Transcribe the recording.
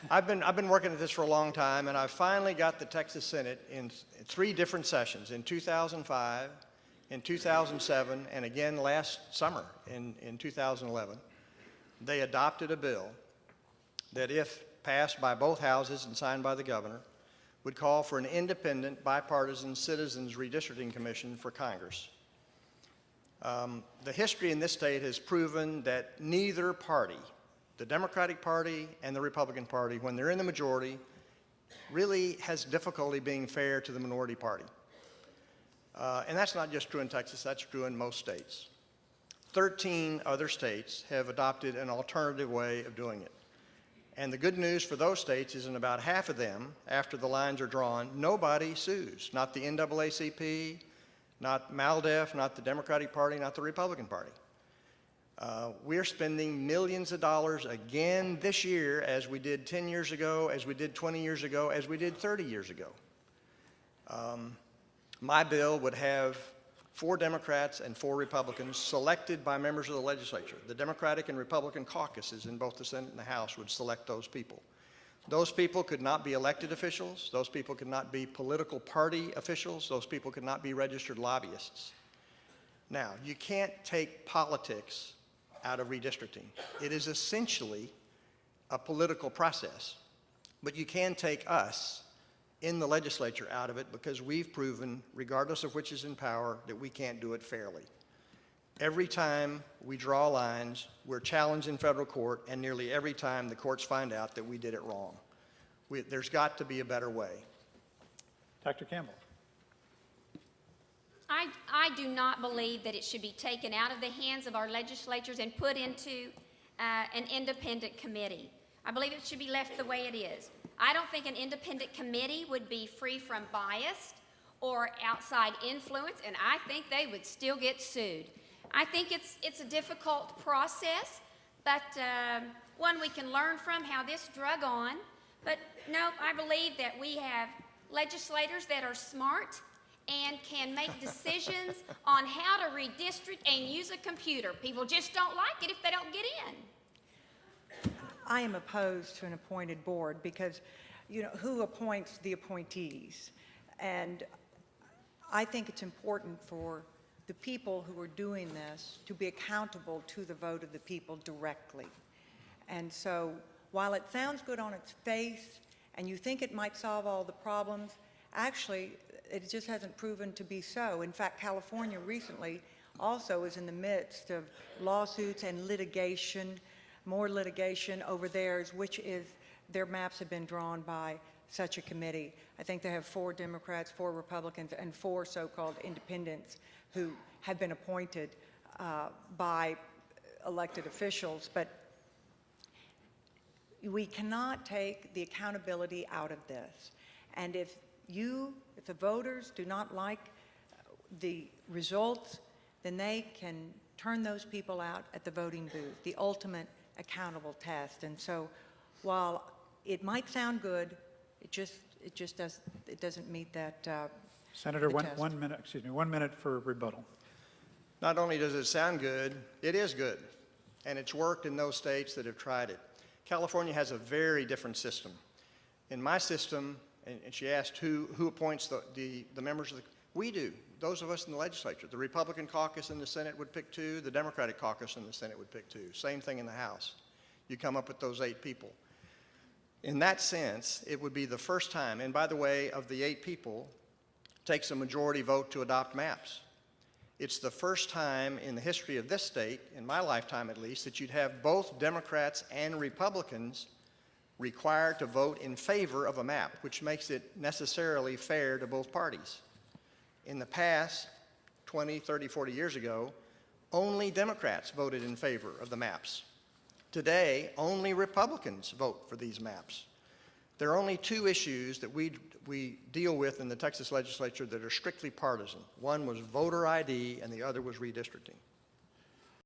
I've been working at this for a long time, and I finally got the Texas Senate in 3 different sessions, in 2005, in 2007, and again last summer in 2011. They adopted a bill that, if passed by both houses and signed by the governor, would call for an independent, bipartisan Citizens Redistricting Commission for Congress. The history in this state has proven that neither party, the Democratic Party and the Republican Party, when they're in the majority, really has difficulty being fair to the minority party. And that's not just true in Texas, that's true in most states. 13 other states have adopted an alternative way of doing it. And the good news for those states is in about half of them, after the lines are drawn, nobody sues. Not the NAACP, not MALDEF, not the Democratic Party, not the Republican Party. We're spending millions of dollars again this year, as we did 10 years ago, as we did 20 years ago, as we did 30 years ago. My bill would have 4 Democrats and 4 Republicans selected by members of the legislature. The Democratic and Republican caucuses in both the Senate and the House would select those people. Those people could not be elected officials. Those people could not be political party officials. Those people could not be registered lobbyists. Now, you can't take politics out of redistricting. It is essentially a political process. But you can take us in the legislature out of it, because we've proven, regardless of which is in power, that we can't do it fairly. Every time we draw lines, we're challenged in federal court, and nearly every time the courts find out that we did it wrong. There's got to be a better way. Dr. Campbell. I do not believe that it should be taken out of the hands of our legislatures and put into an independent committee. I believe it should be left the way it is. I don't think an independent committee would be free from bias or outside influence, and I think they would still get sued. I think it's a difficult process, but one we can learn from how this drug on. But no, I believe that we have legislators that are smart and can make decisions on how to redistrict and use a computer. People just don't like it if they don't get in. I am opposed to an appointed board because, you know, who appoints the appointees? And I think it's important for the people who are doing this to be accountable to the vote of the people directly. And so while it sounds good on its face and you think it might solve all the problems, actually it just hasn't proven to be so. In fact, California recently also is in the midst of lawsuits and litigation, more litigation over theirs, which is their maps have been drawn by such a committee. I think they have 4 Democrats, 4 Republicans, and 4 so-called independents who have been appointed by elected officials. But we cannot take the accountability out of this. And if the voters do not like the results, then they can turn those people out at the voting booth, the ultimate accountable test. And so while it might sound good, it doesn't meet that Senator, one minute for rebuttal. Not only does it sound good, it is good. And it's worked in those states that have tried it. California has a very different system. In my system, and she asked who appoints the members of the, we do, those of us in the legislature. The Republican caucus in the Senate would pick 2, the Democratic caucus in the Senate would pick 2. Same thing in the House. You come up with those 8 people. In that sense, it would be the first time, and by the way, of the 8 people, it takes a majority vote to adopt maps. It's the first time in the history of this state, in my lifetime at least, that you'd have both Democrats and Republicans required to vote in favor of a map, which makes it necessarily fair to both parties. In the past, 20, 30, 40 years ago, only Democrats voted in favor of the maps. Today, only Republicans vote for these maps. There are only 2 issues that we deal with in the Texas legislature that are strictly partisan. One was voter ID and the other was redistricting.